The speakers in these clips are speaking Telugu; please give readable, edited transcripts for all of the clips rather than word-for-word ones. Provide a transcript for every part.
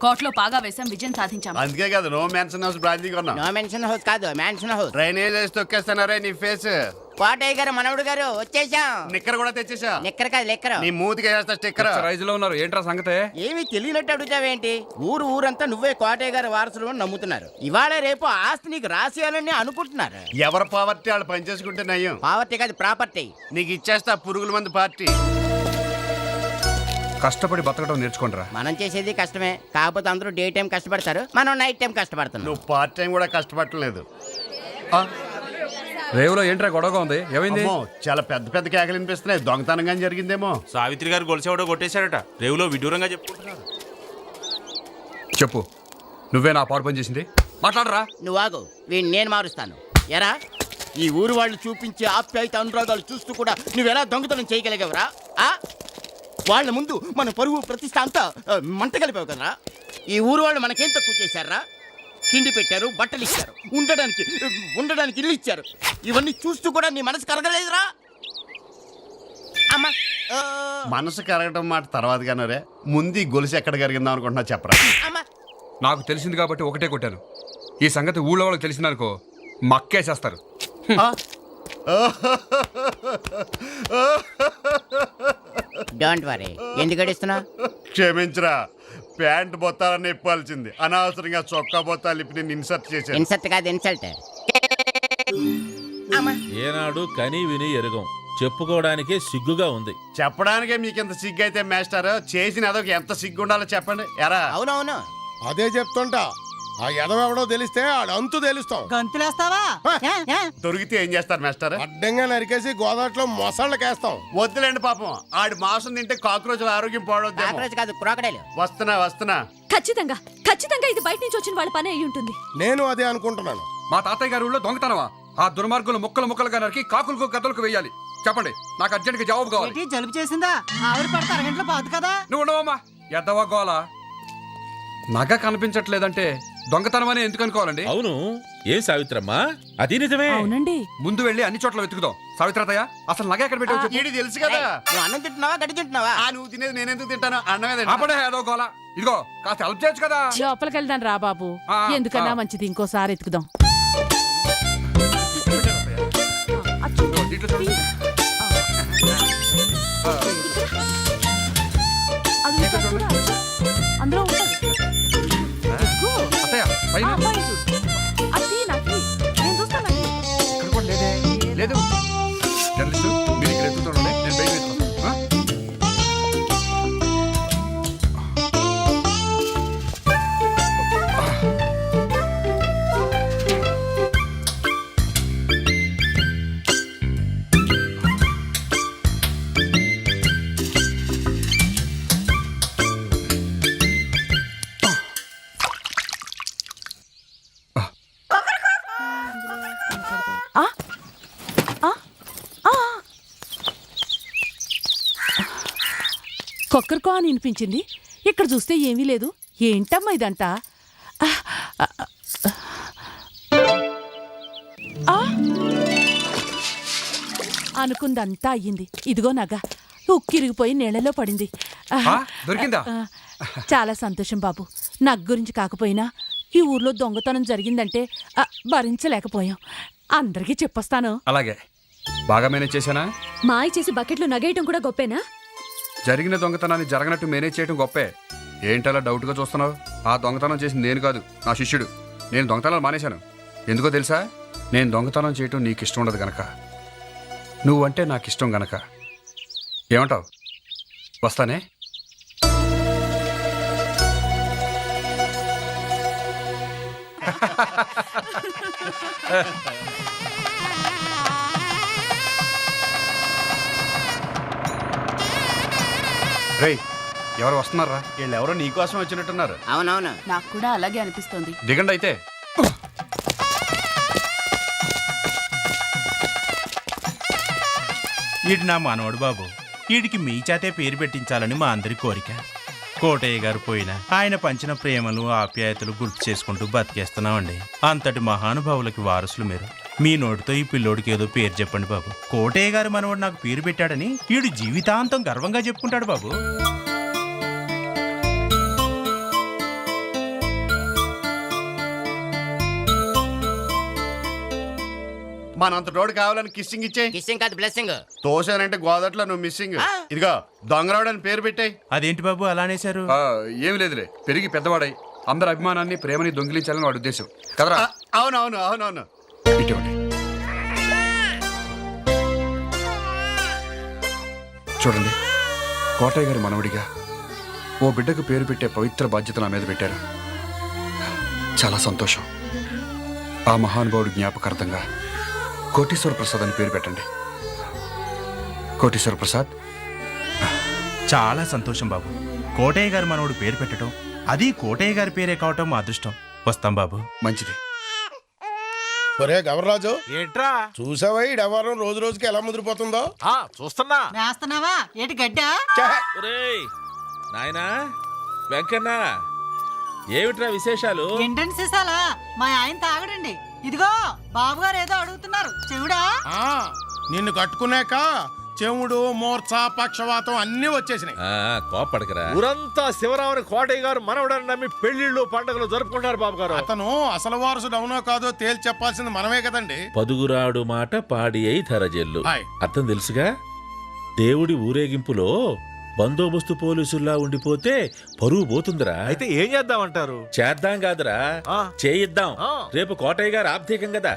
కోర్టులో పాగా వేసాం, విజయం సాధించాం. అందుకే కదా నో మెన్షన్ హౌస్ బ్రాంతి కొన్నాం. నో మెన్షన్ హౌస్ కాదు, మ్యాన్షన్ హౌస్. డ్రైనేజ్ వేసి తొక్కేస్తున్నారే నీ ఫేస్. కోటయ్య గారు, మనవడు గారు వచ్చేసాం. నిక్కర్ కూడా తెచ్చేసా. నిక్కర్ కాదు, లెక్కరు. నీ మూతికి వేస్తా స్టిక్కర్. రైజ్ లో ఉన్నారు ఏంట్రా సంగతే? ఏమీ తెలియనట్టు అడుగుతావేంటి? ఊరంతా నువ్వే కోటయ్య గారు వారసులు అని నమ్ముతున్నారు. ఇవాళ రేపు ఆస్తి నీకు రాసేయాలని అనుకుంటున్నారు. ఎవరి పావర్టీ వాళ్ళు పనిచేసుకుంటే నయ్యం. పావర్టీ కాదు, ప్రాపర్టీ. నీకు ఇచ్చేస్తా పురుగుల మంది పార్టీ. కష్టపడి బతకడం నేర్చుకుంటారా. మనం చేసేది కష్టమే, కాకపోతే అందరూ డే టైం కష్టపడతారు, మనం నైట్ టైం కష్టపడుతున్నాం. నువ్వు పార్ట్ టైం కూడా కష్టపడలేదు. రేవులో ఏంట్రా గొడవగా ఉంది, ఏమైంది? చాలా పెద్ద పెద్ద కేకలు వినిపిస్తున్నాయి. దొంగతనంగా జరిగిందేమో. సావిత్రి గారు గొలుసేవడో కొట్టేశారట, రేవులో విడ్డూరంగా చెప్పుకుంటున్నారు. చెప్పు, నువ్వే నా పాడు పని చేసింది, మాట్లాడరా. నువ్వు ఆగు, వీడిని నేను మారుస్తాను. ఎరా, ఈ ఊరు వాళ్ళు చూపించే ఆప్యాయత అనురాగాలు చూస్తూ కూడా నువ్వెలా దొంగతనం చేయగలిగావురా? వాళ్ళ ముందు మన పరువు ప్రతిష్ట అంతా మంట కలిపావు కదరా. ఈ ఊరు వాళ్ళు మనకేం తక్కువ చేశారా? తిండి పెట్టారు, బట్టలు ఇచ్చారు, ఉండడానికి ఇల్లు ఇచ్చారు. ఇవన్నీ చూస్తూ కూడా నీ మనసు కరగలేదురా? అమ్మా, మనసు కరగడం మాట తర్వాత కానీ ముందు ఈ గొలుసు ఎక్కడ కరిగిందాం అనుకుంటున్నా చెప్పరా. అమ్మా, నాకు తెలిసింది కాబట్టి ఒకటే కొట్టాను. ఈ సంగతి ఊళ్ళో వాళ్ళకి తెలిసిందనుకో మక్కేసేస్తారు. Don't worry. ఎందుకు అడుస్తున్నా? క్షమించరా, ప్యాంట్ బొత్తాలని ఇప్పాల్సింది. అనవసరంగా చొక్కా బొత్తాలు ఇప్పి నేను ఇన్సర్ట్ చేశాను. ఇన్సల్ట్ కాదు, ఇన్సల్ట్. ఏనాడు కని విని ఎరుగం, చెప్పుకోవడానికే సిగ్గుగా ఉంది. చెప్పడానికే మీకెంత సిగ్గు అయితే మాస్టర్, చేసిన అదొక ఎంత సిగ్గు ఉండాలో చెప్పండి. ఎరా అవునవును, అదే చెప్తుంటా. ఆ ఎదవెవడో తెలిస్తే ఆడు అంతు తెలుస్తాం. గంతులేస్తావా? దొరికితే ఏం చేస్తారు మాస్టర్? అడ్డంగా నరికేసి గోదాట్లో మొసళ్ళకేస్తాం. వద్దులేండి పాపం, ఆడి మాంసం తింటే కాక్రోచ్ల ఆరోగ్యం పాడవద్దు. కాక్రోచ్ కాదు, క్రోకడైల్. వస్తున్నా. ఖచ్చితంగా ఇది బయట నుంచి వచ్చిన వాళ్ళ పని అయి ఉంటుంది. నేను అదే అనుకుంటున్నాను. మా తాతయ్య గారి ఊళ్ళో దొంగతనమా? ఆ దుర్మార్గులు ముక్కలుగా నరికి కాకులకు గద్దలకు వేయాలి. చెప్పండి, నాకు అర్జెంట్ గా జవాబు కావాలి. జలుబు చేసిందా? ఆవిరి పడితే అరగంటలో బాదు కదా. నువ్వు ఉండవమ్మా, ఎద్దవా గోల. నగ కనిపించట్లేదంటే దొంగతనం అని ఎందుకు అనుకోవాలండి? అవును, ఏం సావిత్రమ్మా, అది నిజమే. అవునండి, ముందు వెళ్ళి అన్ని చోట్ల వెతుకుదాం. సావిత్రతయ్య, అసలు నగ ఎక్కడ పెట్టావు చెప్పు. ఈడి తెలుసు కదా. నువ్వు అన్నం తింటున్నావా, గడ్డి తింటున్నావా? నువ్వు తినేది నేను ఎందుకు తింటాను? అన్నమే ఆపడే ఏదో గోల. ఇదిగో కాస్త హెల్ప్ చేయొచ్చు కదా. లోపలికి వెళ్దాం రా బాబు, ఎందుకన్నా మంచిది, ఇంకోసారి ఎత్తుకుదాం. అందులో ఉంటుంది. అత్తయ్య పైన నేను చూస్తాను. ఇక్కడ కూడా లేదే. లేదు జర్నలిస్టు, మీరు ఇక్కడ ఎత్తుతుండే, నేను బయట వెతుకుతాను. కొక్కరికో అని వినిపించింది. ఇక్కడ చూస్తే ఏమీ లేదు. ఏంటమ్మా ఇదంతా? అనుకుందంతా అయ్యింది. ఇదిగో నగ ఉక్కిరిగిపోయి నీళ్లలో పడింది. దొరికిందా? చాలా సంతోషం బాబు. నగ గురించి కాకపోయినా ఈ ఊర్లో దొంగతనం జరిగిందంటే భరించలేకపోయాం. అందరికీ చెప్పొస్తాను. అలాగే. బాగా మేనేజ్ చేశానా? మాయ చేసి బకెట్లో నగేయటం కూడా గొప్పేనా? జరిగిన దొంగతనాన్ని జరగనట్టు మేనేజ్ చేయడం గొప్పే. ఏంటలా డౌట్గా చూస్తున్నావు? ఆ దొంగతనం చేసింది నేను కాదు, నా శిష్యుడు. నేను దొంగతనాలు మానేశాను. ఎందుకో తెలుసా? నేను దొంగతనం చేయటం నీకు ఇష్టం ఉండదు గనక, నువ్వంటే నాకు ఇష్టం గనక. ఏమంటావు? వస్తానే. రేయ్, ఎవరు వస్తున్నారా? వీళ్ళు ఎవరో నీకోసం వచ్చినట్టున్నారు. అవునవును, నాకు కూడా అలాగే అనిపిస్తోంది. దిగండి అయితే. వీడు నా మనవడు బాబు. వీడికి మీ చేతే పేరు పెట్టించాలని మా అందరి కోరిక. కోటయ్య గారు పోయినా ఆయన పంచిన ప్రేమలు ఆప్యాయతలు గుర్తు చేసుకుంటూ బతికేస్తున్నామండి. అంతటి మహానుభావులకి వారసులు మీరు. మీ నోటితో ఈ పిల్లోడికి ఏదో పేరు చెప్పండి బాబు. కోటయ్య గారు మనవాడు నాకు పేరు పెట్టాడని వీడు జీవితాంతం గర్వంగా చెప్పుకుంటాడు బాబు. మనంత రోడ్ కావాలని కిస్సింగ్ ఇచ్చే కిస్సింగ్ కాదు బ్లెస్సింగ్. తోసానంటే గోదట్లో నువ్వు మిస్సింగ్. ఇదిగో దొంగరావుడు అని పేరు పెట్టాయి. అదేంటి బాబు అలా అనేశారు? ఏమి లేదులే, పెరిగి పెద్దవాడై అందరి అభిమానాన్ని ప్రేమని దొంగిలించాలని వాడి ఉద్దేశం కదరా. అవునవును అవునవును. ఇటువంటి చూడండి, కోటయ్య గారి మనవడిగా ఓ బిడ్డకు పేరు పెట్టే పవిత్ర బాధ్యత నా మీద పెట్టారు. చాలా సంతోషం. ఆ మహానుభావుడి జ్ఞాపకార్థంగా కోటీశ్వర ప్రసాద్ అని పేరు పెట్టండి. కోటీశ్వర ప్రసాద్. చాలా సంతోషం బాబు. కోటయ్య గారి మనవడు పేరు పెట్టడం, అది కోటయ్య గారి పేరే కావటం మా అదృష్టం. వస్తాం బాబు. మంచిది. ఒరే గవర్రాజు, ఏంట్రా? చూసావా ఈ వ్యవహారం రోజు రోజుకి ఎలా ముదిరిపోతుందో? చూస్తున్నా. వేస్తున్నావా ఏటి గడ్డా? ఒరేయ్ నాయనా వెంకన్న, ఏమిట్రా విశేషాలు? ఏంటండి సీసాలా? మా ఆయన తాగడండి. ఇదిగో బాబుగారు ఏదో అడుగుతున్నారు, చెవుడా? నిన్ను కట్టుకున్నాక చెవుడు, మూర్ఛ, పక్షవాతం అన్ని వచ్చేసినాయి. కోపడకరా. ఊరంతా శివరామని కోటయ్య గారు మనవడని నమ్మి పెళ్లిళ్ళు పండుగలు జరుపుకుంటున్నారు బాబు గారు. అతను అసలు వారసుడు అవునో కాదో తేల్చి చెప్పాల్సింది మనమే కదండి. పదుగురాడు మాట పాడి అయి ధరజెల్లు. హాయ్. అర్థం తెలుసుగా. దేవుడి ఊరేగింపులో బందోబస్తు పోలీసుల్లా ఉండిపోతే పరువు పోతుందిరా. అయితే ఏం చేద్దామంటారు? చేద్దాం కాదురా, చేయిద్దాం. రేపు కోటయ్య గారు ఆబ్దీకం కదా.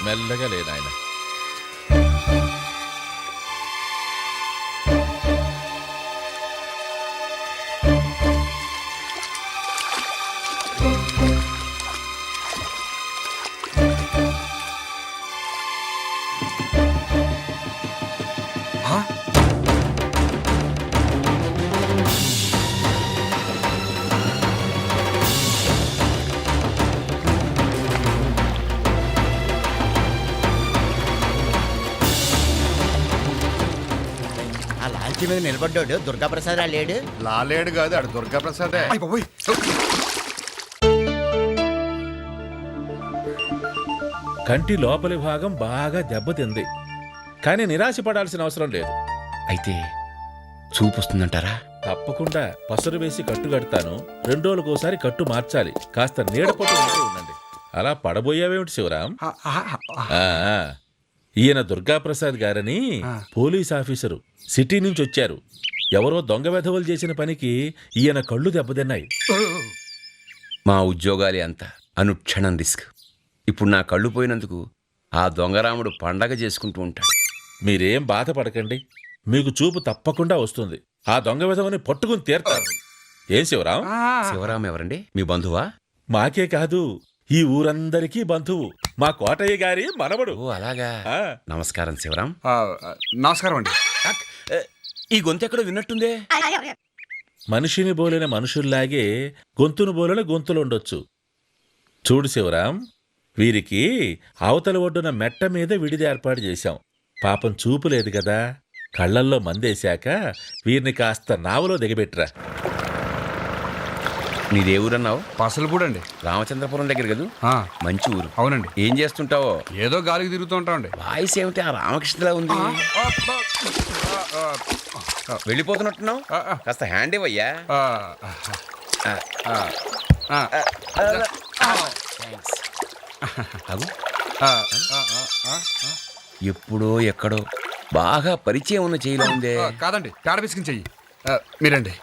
మెల్లగా లేనాయన. ఆ లాంచీ మీద నిలబడ్డాడు దుర్గాప్రసాద్ లేడు. లాలేడు కాదు, ఆడు దుర్గాప్రసాదే. అయ్ బాబోయ్. కంటి లోపలి భాగం బాగా దెబ్బతింది, కానీ నిరాశపడాల్సిన అవసరం లేదు. అయితే చూపు వస్తుందంటారా? తప్పకుండా పసరు వేసి కట్టు కడతాను. 2 రోజులకోసారి కట్టు మార్చాలి. కాస్త నీడపట్టు ఉండండి. అలా పడబోయావేమిటి శివరాం? ఈయన దుర్గాప్రసాద్ గారని పోలీస్ ఆఫీసరు, సిటీ నుంచి వచ్చారు. ఎవరో దొంగ వెధవలు చేసిన పనికి ఈయన కళ్ళు దెబ్బతిన్నాయి. మా ఉద్యోగాలే అంత అనుక్షణం రిస్క్. ఇప్పుడు నా కళ్ళు పోయినందుకు ఆ దొంగరాముడు పండగ చేసుకుంటూ ఉంటాడు. మీరేం బాధపడకండి, మీకు చూపు తప్పకుండా వస్తుంది. ఆ దొంగ విధవని పట్టుకుని తీర్తారు. ఏం శివరాం? శివరాం ఎవరండి? మీ బంధువా? మాకే కాదు, ఈ ఊరందరికీ బంధువు. మా కోటయ్య గారి మనవడు. ఓ అలాగా. నమస్కారం శివరాం. నమస్కారం అండి. ఈ గొంతెక్కడో విన్నట్టుందే. మనిషిని బోలిన మనుషుల్లాగే గొంతును బోలిన గొంతులుండొచ్చు. చూడు శివరాం, వీరికి అవతల ఒడ్డున మెట్ట మీద విడిది ఏర్పాటు చేశాం. పాపం చూపు లేదు కదా, కళ్ళల్లో మందేశాక వీరిని కాస్త నావలో దిగబెట్టిరా. నీదే ఊరన్నావు? పసలపూడండి. రామచంద్రపురం దగ్గర కదా? మంచి ఊరు. అవునండి. ఏం చేస్తుంటావో? ఏదో గాలికి తిరుగుతూ ఉంటామండి. వాయిస్ ఏమిటి ఆ రామకృష్ణలా ఉంది? వెళ్ళిపోతున్నట్టున్నావు, కాస్త హ్యాండ్ ఇవ్వయ్యా. ఎప్పుడో ఎక్కడో బాగా పరిచయం ఉన్న చేయలో ఉందే. కాదండి, పేడ బిస్కిన్ చెయ్యి. మీరండి.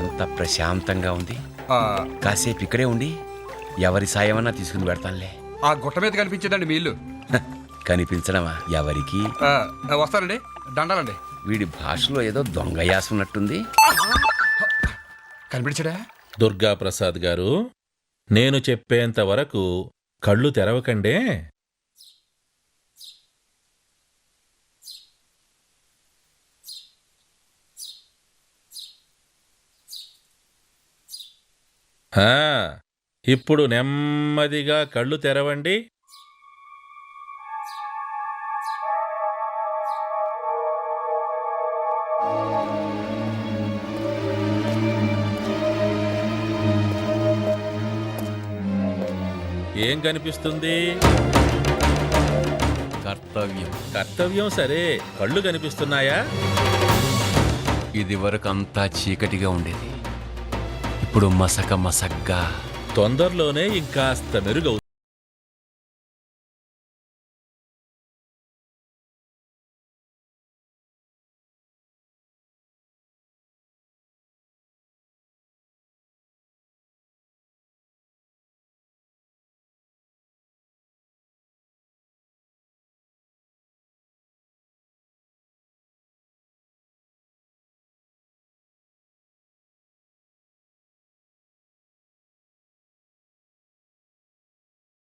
ఎంత ప్రశాంతంగా ఉంది. కాసేపు ఇక్కడే ఉండి ఎవరి సాయమన్నా తీసుకుని పెడతానులే. ఆ గుట్ట మీద కనిపించేదండి మీ ఇల్లు. కనిపించడమా? ఎవరికి? వస్తానండి. దండాలండి. వీడి భాషలో ఏదో దొంగయాస ఉన్నట్టుంది. కనిపించడా? దుర్గాప్రసాద్ గారు, నేను చెప్పేంత వరకు కళ్ళు తెరవకండే. ఇప్పుడు నెమ్మదిగా కళ్ళు తెరవండి. ఏం కనిపిస్తుంది? కర్తవ్యం. కర్తవ్యం సరే, కళ్ళు కనిపిస్తున్నాయా? ఇది వరకు అంతా చీకటిగా ఉండేది, ఇప్పుడు మసక మసగ్గా. తొందరలోనే ఇంకాస్త మెరుగవుతుంది.